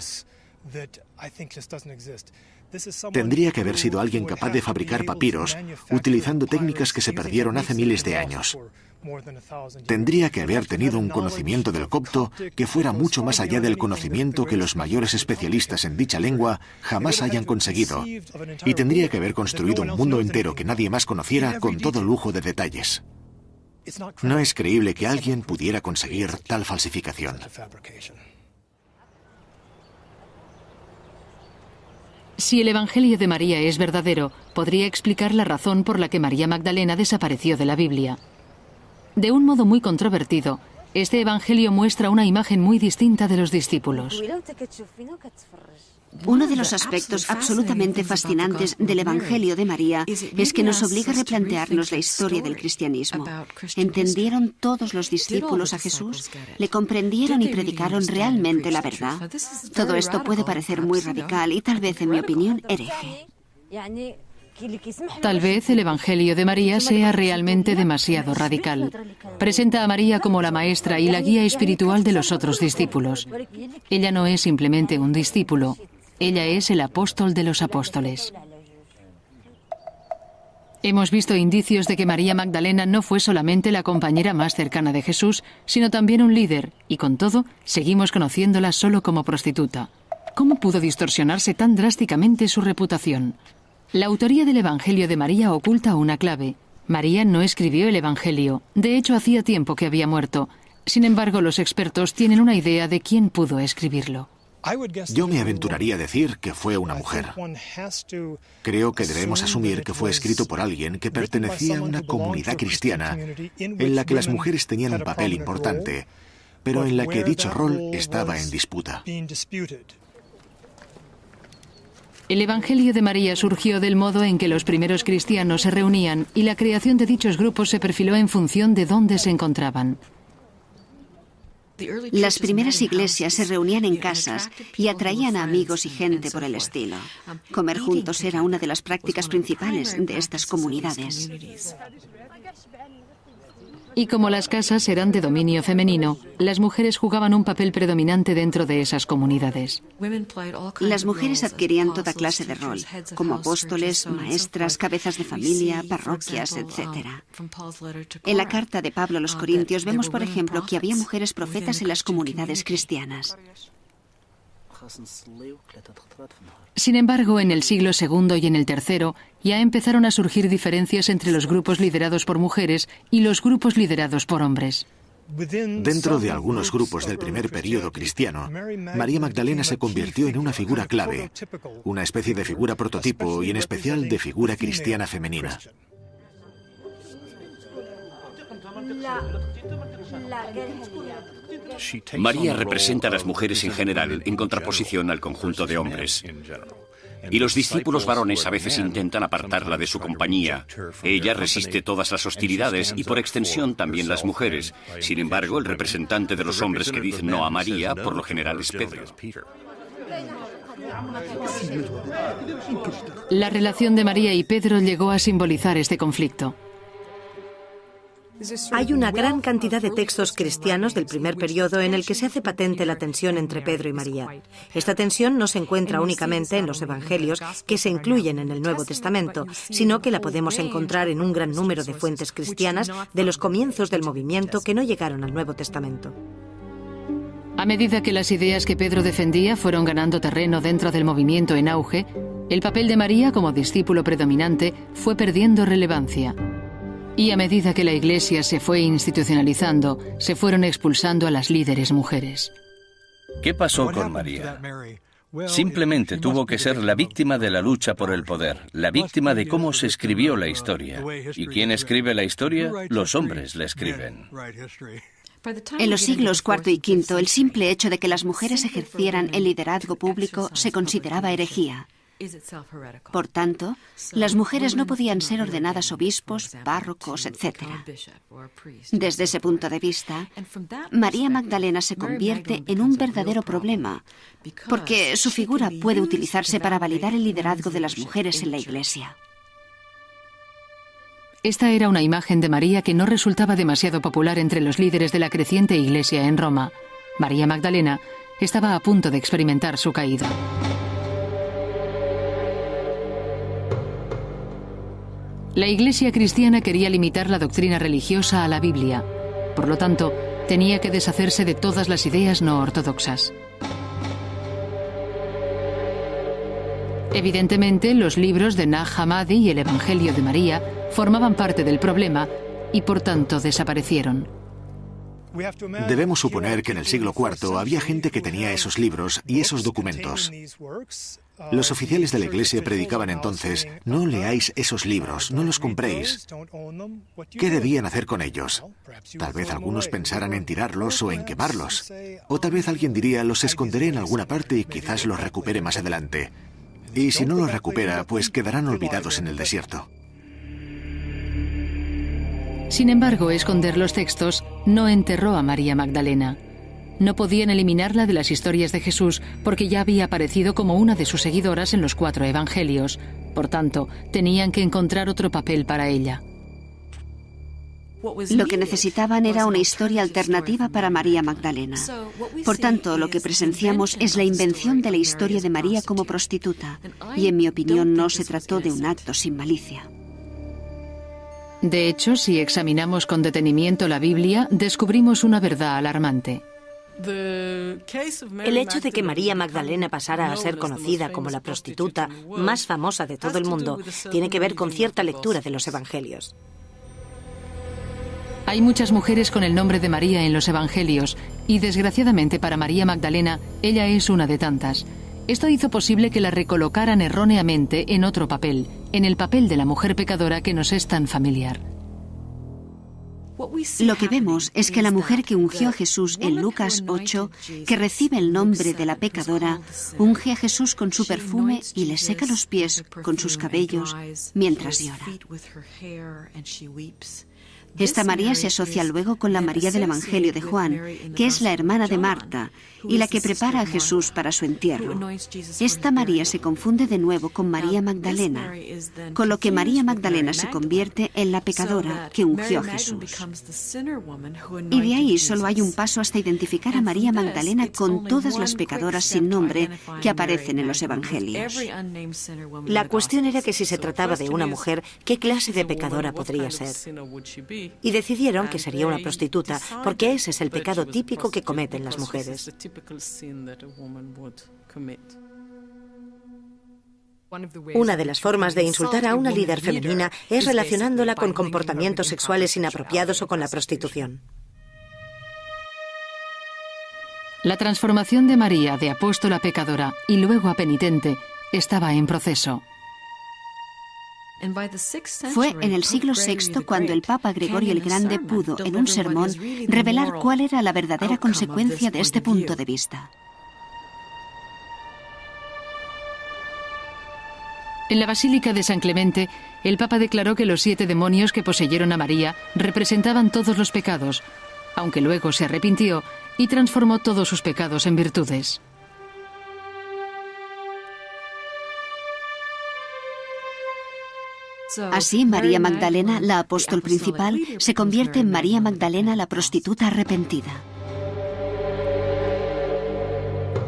Tendría que haber sido alguien capaz de fabricar papiros utilizando técnicas que se perdieron hace miles de años. Tendría que haber tenido un conocimiento del copto que fuera mucho más allá del conocimiento que los mayores especialistas en dicha lengua jamás hayan conseguido. Y tendría que haber construido un mundo entero que nadie más conociera con todo lujo de detalles. No es creíble que alguien pudiera conseguir tal falsificación. Si el Evangelio de María es verdadero, podría explicar la razón por la que María Magdalena desapareció de la Biblia. De un modo muy controvertido, este Evangelio muestra una imagen muy distinta de los discípulos. Uno de los aspectos absolutamente fascinantes del Evangelio de María es que nos obliga a replantearnos la historia del cristianismo. ¿Entendieron todos los discípulos a Jesús? ¿Le comprendieron y predicaron realmente la verdad? Todo esto puede parecer muy radical y tal vez, en mi opinión, hereje. Tal vez el Evangelio de María sea realmente demasiado radical. Presenta a María como la maestra y la guía espiritual de los otros discípulos. Ella no es simplemente un discípulo. Ella es el apóstol de los apóstoles. Hemos visto indicios de que María Magdalena no fue solamente la compañera más cercana de Jesús, sino también un líder, y con todo, seguimos conociéndola solo como prostituta. ¿Cómo pudo distorsionarse tan drásticamente su reputación? La autoría del Evangelio de María oculta una clave. María no escribió el Evangelio. De hecho, hacía tiempo que había muerto. Sin embargo, los expertos tienen una idea de quién pudo escribirlo. Yo me aventuraría a decir que fue una mujer. Creo que debemos asumir que fue escrito por alguien que pertenecía a una comunidad cristiana en la que las mujeres tenían un papel importante, pero en la que dicho rol estaba en disputa. El Evangelio de María surgió del modo en que los primeros cristianos se reunían y la creación de dichos grupos se perfiló en función de dónde se encontraban. Las primeras iglesias se reunían en casas y atraían a amigos y gente por el estilo. Comer juntos era una de las prácticas principales de estas comunidades. Y como las casas eran de dominio femenino, las mujeres jugaban un papel predominante dentro de esas comunidades. Las mujeres adquirían toda clase de rol, como apóstoles, maestras, cabezas de familia, parroquias, etc. En la carta de Pablo a los Corintios vemos, por ejemplo, que había mujeres profetas en las comunidades cristianas. Sin embargo, en el siglo II y en el III ya empezaron a surgir diferencias entre los grupos liderados por mujeres y los grupos liderados por hombres. Dentro de algunos grupos del primer período cristiano, María Magdalena se convirtió en una figura clave, una especie de figura prototipo y en especial de figura cristiana femenina. María representa a las mujeres en general en contraposición al conjunto de hombres. Y los discípulos varones a veces intentan apartarla de su compañía. Ella resiste todas las hostilidades y por extensión también las mujeres. Sin embargo, el representante de los hombres que dice no a María, por lo general es Pedro. La relación de María y Pedro llegó a simbolizar este conflicto. Hay una gran cantidad de textos cristianos del primer periodo en el que se hace patente la tensión entre Pedro y María. Esta tensión no se encuentra únicamente en los evangelios que se incluyen en el Nuevo Testamento, sino que la podemos encontrar en un gran número de fuentes cristianas de los comienzos del movimiento que no llegaron al Nuevo Testamento. A medida que las ideas que Pedro defendía fueron ganando terreno dentro del movimiento en auge, el papel de María como discípulo predominante fue perdiendo relevancia. Y a medida que la Iglesia se fue institucionalizando, se fueron expulsando a las líderes mujeres. ¿Qué pasó con María? Simplemente tuvo que ser la víctima de la lucha por el poder, la víctima de cómo se escribió la historia. ¿Y quién escribe la historia? Los hombres la escriben. En los siglos IV y V, el simple hecho de que las mujeres ejercieran el liderazgo público se consideraba herejía. Por tanto, las mujeres no podían ser ordenadas obispos, párrocos, etc. Desde ese punto de vista, María Magdalena se convierte en un verdadero problema, porque su figura puede utilizarse para validar el liderazgo de las mujeres en la Iglesia. Esta era una imagen de María que no resultaba demasiado popular entre los líderes de la creciente Iglesia en Roma. María Magdalena estaba a punto de experimentar su caída. La Iglesia cristiana quería limitar la doctrina religiosa a la Biblia. Por lo tanto, tenía que deshacerse de todas las ideas no ortodoxas. Evidentemente, los libros de Nag Hammadi y el Evangelio de María formaban parte del problema y, por tanto, desaparecieron. Debemos suponer que en el siglo IV había gente que tenía esos libros y esos documentos. Los oficiales de la Iglesia predicaban entonces: no leáis esos libros, no los compréis. ¿Qué debían hacer con ellos? Tal vez algunos pensaran en tirarlos o en quemarlos. O tal vez alguien diría: los esconderé en alguna parte y quizás los recupere más adelante. Y si no los recupera, pues quedarán olvidados en el desierto. Sin embargo, esconder los textos no enterró a María Magdalena. No podían eliminarla de las historias de Jesús porque ya había aparecido como una de sus seguidoras en los 4 evangelios. Por tanto, tenían que encontrar otro papel para ella. Lo que necesitaban era una historia alternativa para María Magdalena. Por tanto, lo que presenciamos es la invención de la historia de María como prostituta, y en mi opinión no se trató de un acto sin malicia. De hecho, si examinamos con detenimiento la Biblia, descubrimos una verdad alarmante. El hecho de que María Magdalena pasara a ser conocida como la prostituta más famosa de todo el mundo tiene que ver con cierta lectura de los evangelios. Hay muchas mujeres con el nombre de María en los evangelios y, desgraciadamente para María Magdalena, ella es una de tantas. Esto hizo posible que la recolocaran erróneamente en otro papel, en el papel de la mujer pecadora que nos es tan familiar. Lo que vemos es que la mujer que ungió a Jesús en Lucas 8, que recibe el nombre de la pecadora, unge a Jesús con su perfume y le seca los pies con sus cabellos mientras llora. Esta María se asocia luego con la María del Evangelio de Juan, que es la hermana de Marta y la que prepara a Jesús para su entierro. Esta María se confunde de nuevo con María Magdalena, con lo que María Magdalena se convierte en la pecadora que ungió a Jesús. Y de ahí solo hay un paso hasta identificar a María Magdalena con todas las pecadoras sin nombre que aparecen en los Evangelios. La cuestión era que si se trataba de una mujer, ¿qué clase de pecadora podría ser? Y decidieron que sería una prostituta, porque ese es el pecado típico que cometen las mujeres. Una de las formas de insultar a una líder femenina es relacionándola con comportamientos sexuales inapropiados o con la prostitución. La transformación de María de apóstola pecadora y luego a penitente estaba en proceso. Fue en el siglo VI cuando el Papa Gregorio el Grande pudo, en un sermón, revelar cuál era la verdadera consecuencia de este punto de vista. En la Basílica de San Clemente, el Papa declaró que los 7 demonios que poseyeron a María representaban todos los pecados, aunque luego se arrepintió y transformó todos sus pecados en virtudes. Así, María Magdalena, la apóstol principal, se convierte en María Magdalena, la prostituta arrepentida.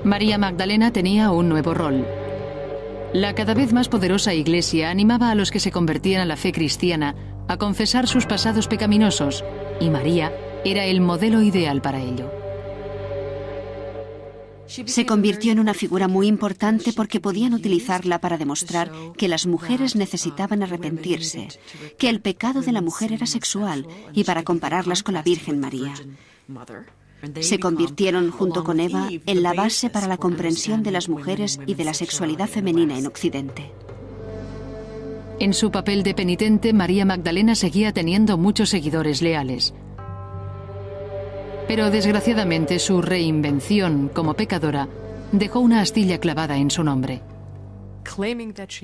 María Magdalena tenía un nuevo rol. La cada vez más poderosa Iglesia animaba a los que se convertían a la fe cristiana a confesar sus pasados pecaminosos, y María era el modelo ideal para ello. Se convirtió en una figura muy importante porque podían utilizarla para demostrar que las mujeres necesitaban arrepentirse, que el pecado de la mujer era sexual, y para compararlas con la Virgen María. Se convirtieron, junto con Eva, en la base para la comprensión de las mujeres y de la sexualidad femenina en Occidente. En su papel de penitente, María Magdalena seguía teniendo muchos seguidores leales. Pero desgraciadamente su reinvención como pecadora dejó una astilla clavada en su nombre.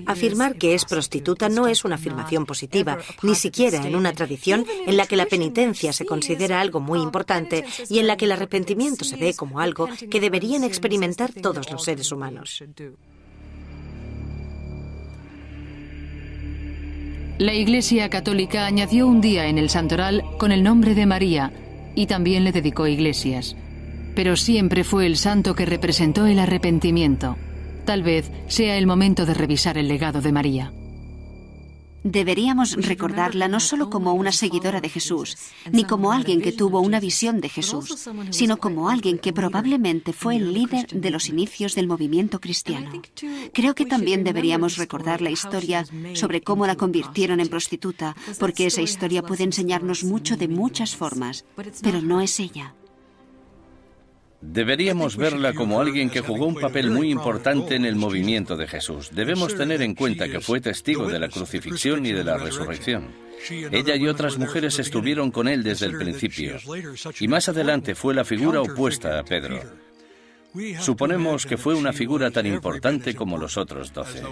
Afirmar que es prostituta no es una afirmación positiva, ni siquiera en una tradición en la que la penitencia se considera algo muy importante y en la que el arrepentimiento se ve como algo que deberían experimentar todos los seres humanos. La Iglesia Católica añadió un día en el santoral con el nombre de María y también le dedicó iglesias. Pero siempre fue el santo que representó el arrepentimiento. Tal vez sea el momento de revisar el legado de María. Deberíamos recordarla no solo como una seguidora de Jesús, ni como alguien que tuvo una visión de Jesús, sino como alguien que probablemente fue el líder de los inicios del movimiento cristiano. Creo que también deberíamos recordar la historia sobre cómo la convirtieron en prostituta, porque esa historia puede enseñarnos mucho de muchas formas, pero no es ella. Deberíamos verla como alguien que jugó un papel muy importante en el movimiento de Jesús. Debemos tener en cuenta que fue testigo de la crucifixión y de la resurrección. Ella y otras mujeres estuvieron con él desde el principio, y más adelante fue la figura opuesta a Pedro. Suponemos que fue una figura tan importante como los otros 12.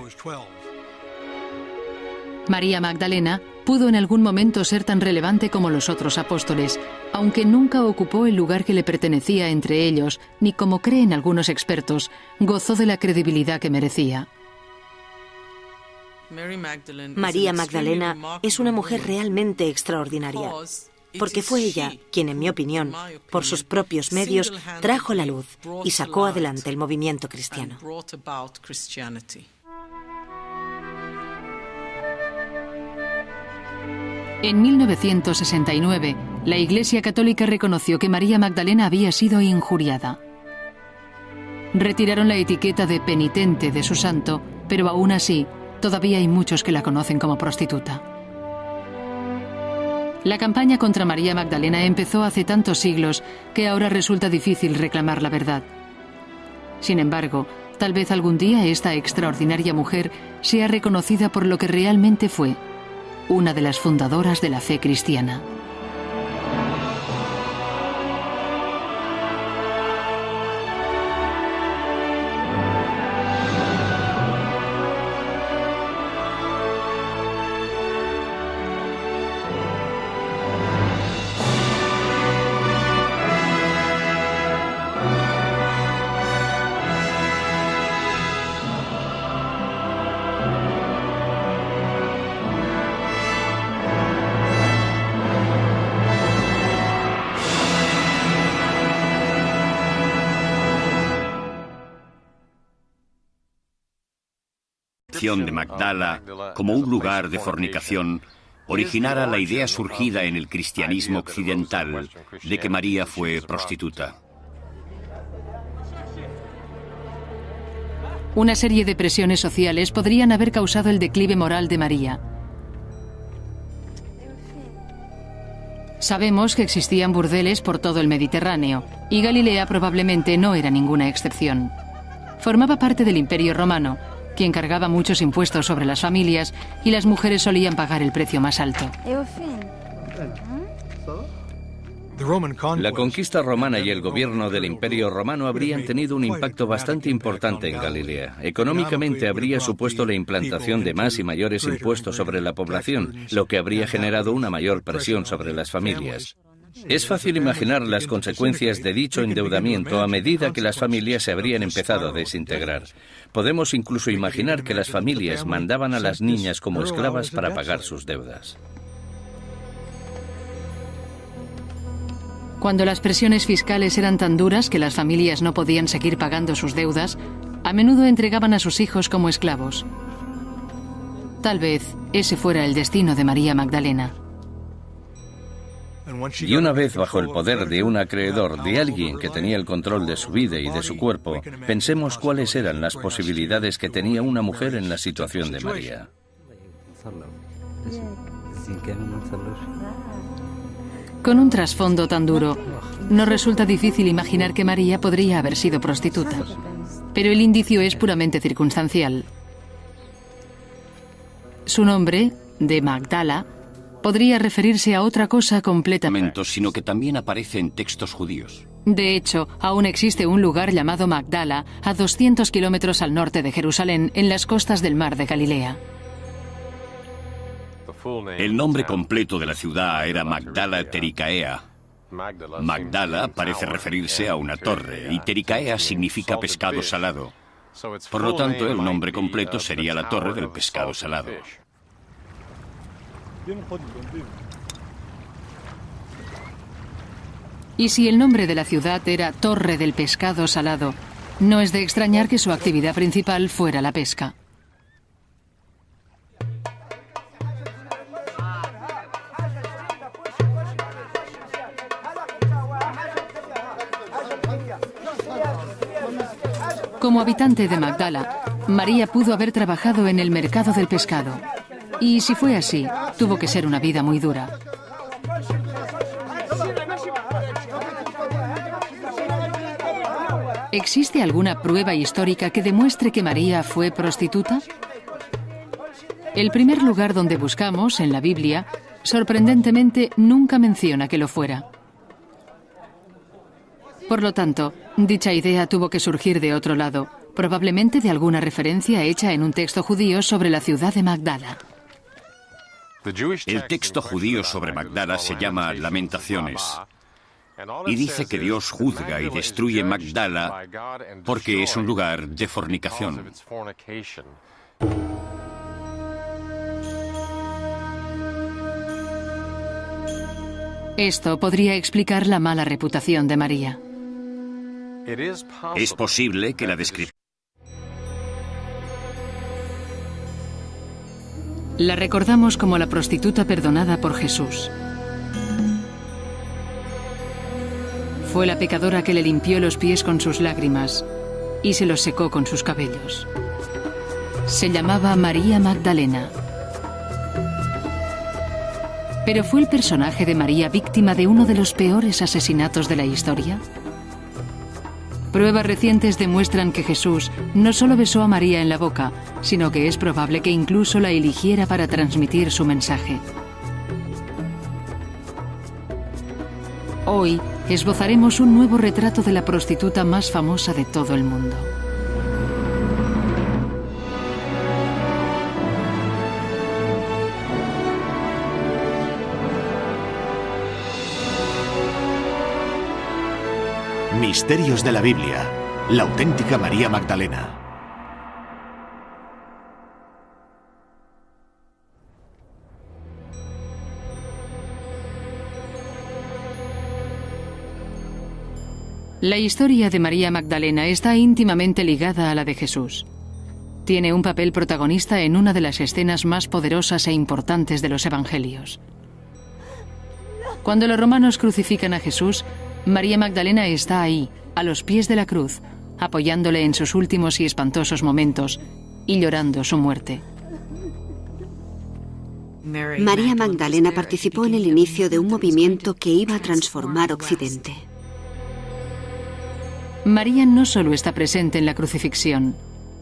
María Magdalena pudo en algún momento ser tan relevante como los otros apóstoles, aunque nunca ocupó el lugar que le pertenecía entre ellos, ni como creen algunos expertos, gozó de la credibilidad que merecía. María Magdalena es una mujer realmente extraordinaria, porque fue ella quien, en mi opinión, por sus propios medios, trajo la luz y sacó adelante el movimiento cristiano. En 1969, la Iglesia Católica reconoció que María Magdalena había sido injuriada. Retiraron la etiqueta de penitente de su santo, pero aún así, todavía hay muchos que la conocen como prostituta. La campaña contra María Magdalena empezó hace tantos siglos que ahora resulta difícil reclamar la verdad. Sin embargo, tal vez algún día esta extraordinaria mujer sea reconocida por lo que realmente fue, una de las fundadoras de la fe cristiana. De Magdala como un lugar de fornicación originara la idea surgida en el cristianismo occidental de que María fue prostituta. Una serie de presiones sociales podrían haber causado el declive moral de María. Sabemos que existían burdeles por todo el Mediterráneo, y Galilea probablemente no era ninguna excepción. Formaba parte del Imperio Romano, quien cargaba muchos impuestos sobre las familias, y las mujeres solían pagar el precio más alto. La conquista romana y el gobierno del Imperio Romano habrían tenido un impacto bastante importante en Galilea. Económicamente habría supuesto la implantación de más y mayores impuestos sobre la población, lo que habría generado una mayor presión sobre las familias. Es fácil imaginar las consecuencias de dicho endeudamiento a medida que las familias se habrían empezado a desintegrar. Podemos incluso imaginar que las familias mandaban a las niñas como esclavas para pagar sus deudas. Cuando las presiones fiscales eran tan duras que las familias no podían seguir pagando sus deudas, a menudo entregaban a sus hijos como esclavos. Tal vez ese fuera el destino de María Magdalena. Y una vez bajo el poder de un acreedor, de alguien que tenía el control de su vida y de su cuerpo, pensemos cuáles eran las posibilidades que tenía una mujer en la situación de María. Con un trasfondo tan duro, nos resulta difícil imaginar que María podría haber sido prostituta. Pero el indicio es puramente circunstancial. Su nombre, de Magdala, podría referirse a otra cosa completamente, sino que también aparece en textos judíos. De hecho, aún existe un lugar llamado Magdala a 200 kilómetros al norte de Jerusalén, en las costas del mar de Galilea. El nombre completo de la ciudad era Magdala Tericaea. Magdala parece referirse a una torre y Tericaea significa pescado salado. Por lo tanto, el nombre completo sería la torre del pescado salado. Y si el nombre de la ciudad era Torre del Pescado Salado, no es de extrañar que su actividad principal fuera la pesca. Como habitante de Magdala, María pudo haber trabajado en el mercado del pescado. Y si fue así, tuvo que ser una vida muy dura. ¿Existe alguna prueba histórica que demuestre que María fue prostituta? El primer lugar donde buscamos, en la Biblia, sorprendentemente nunca menciona que lo fuera. Por lo tanto, dicha idea tuvo que surgir de otro lado, probablemente de alguna referencia hecha en un texto judío sobre la ciudad de Magdala. El texto judío sobre Magdala se llama Lamentaciones y dice que Dios juzga y destruye Magdala porque es un lugar de fornicación. Esto podría explicar la mala reputación de María. Es posible que la descripción. La recordamos como la prostituta perdonada por Jesús. Fue la pecadora que le limpió los pies con sus lágrimas y se los secó con sus cabellos. Se llamaba María Magdalena. ¿Pero fue el personaje de María víctima de uno de los peores asesinatos de la historia? Pruebas recientes demuestran que Jesús no solo besó a María en la boca, sino que es probable que incluso la eligiera para transmitir su mensaje. Hoy esbozaremos un nuevo retrato de la prostituta más famosa de todo el mundo. Misterios de la Biblia. La auténtica María Magdalena. La historia de María Magdalena está íntimamente ligada a la de Jesús. Tiene un papel protagonista en una de las escenas más poderosas e importantes de los Evangelios. Cuando los romanos crucifican a Jesús, María Magdalena está ahí, a los pies de la cruz, apoyándole en sus últimos y espantosos momentos y llorando su muerte. María Magdalena participó en el inicio de un movimiento que iba a transformar Occidente. María no solo está presente en la crucifixión,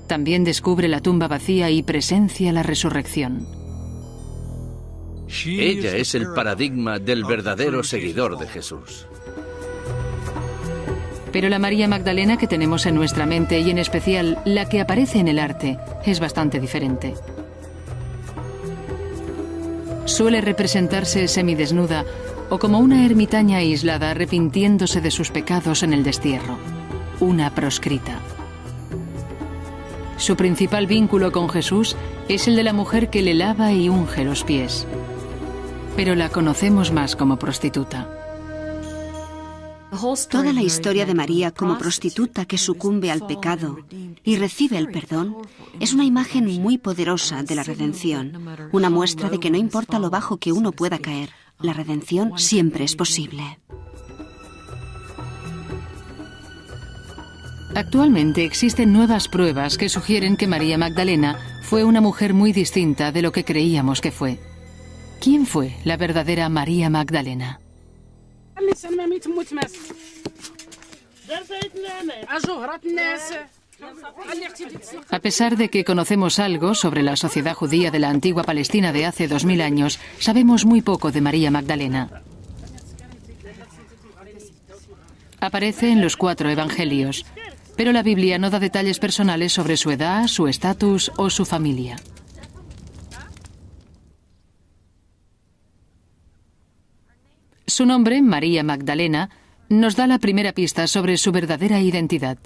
también descubre la tumba vacía y presencia la resurrección. Ella es el paradigma del verdadero seguidor de Jesús. Pero la María Magdalena que tenemos en nuestra mente, y en especial la que aparece en el arte, es bastante diferente. Suele representarse semidesnuda o como una ermitaña aislada arrepintiéndose de sus pecados en el destierro, una proscrita. Su principal vínculo con Jesús es el de la mujer que le lava y unge los pies, pero la conocemos más como prostituta. Toda la historia de María como prostituta que sucumbe al pecado y recibe el perdón es una imagen muy poderosa de la redención, una muestra de que no importa lo bajo que uno pueda caer, la redención siempre es posible. Actualmente existen nuevas pruebas que sugieren que María Magdalena fue una mujer muy distinta de lo que creíamos que fue. ¿Quién fue la verdadera María Magdalena? A pesar de que conocemos algo sobre la sociedad judía de la antigua Palestina de hace 2000 años, sabemos muy poco de María Magdalena. Aparece en los 4 evangelios, pero la Biblia no da detalles personales sobre su edad, su estatus o su familia. Su nombre, María Magdalena, nos da la primera pista sobre su verdadera identidad.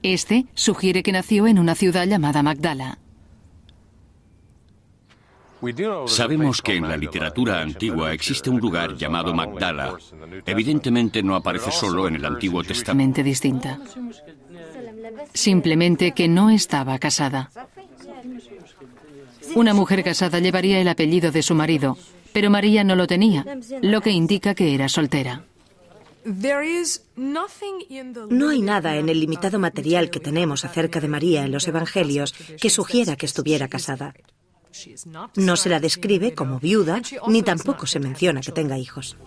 Este sugiere que nació en una ciudad llamada Magdala. Sabemos que en la literatura antigua existe un lugar llamado Magdala. Evidentemente no aparece solo en el Antiguo Testamento. Distinta. Simplemente que no estaba casada. Una mujer casada llevaría el apellido de su marido, pero María no lo tenía, lo que indica que era soltera. No hay nada en el limitado material que tenemos acerca de María en los evangelios que sugiera que estuviera casada. No se la describe como viuda, ni tampoco se menciona que tenga hijos.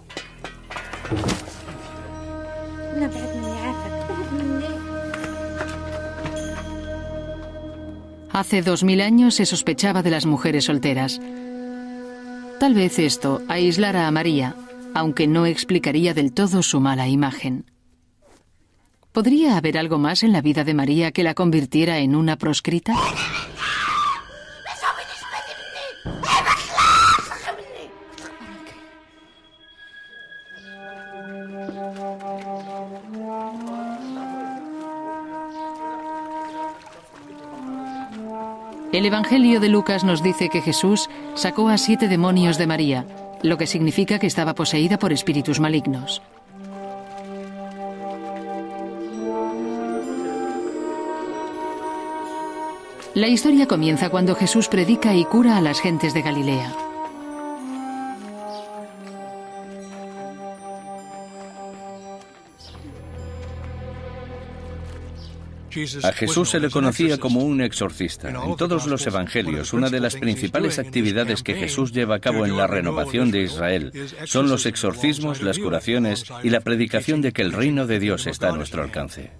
Hace 2000 años se sospechaba de las mujeres solteras. Tal vez esto aislara a María, aunque no explicaría del todo su mala imagen. ¿Podría haber algo más en la vida de María que la convirtiera en una proscrita? El Evangelio de Lucas nos dice que Jesús sacó a 7 demonios de María, lo que significa que estaba poseída por espíritus malignos. La historia comienza cuando Jesús predica y cura a las gentes de Galilea. A Jesús se le conocía como un exorcista. En todos los evangelios, una de las principales actividades que Jesús lleva a cabo en la renovación de Israel son los exorcismos, las curaciones y la predicación de que el reino de Dios está a nuestro alcance.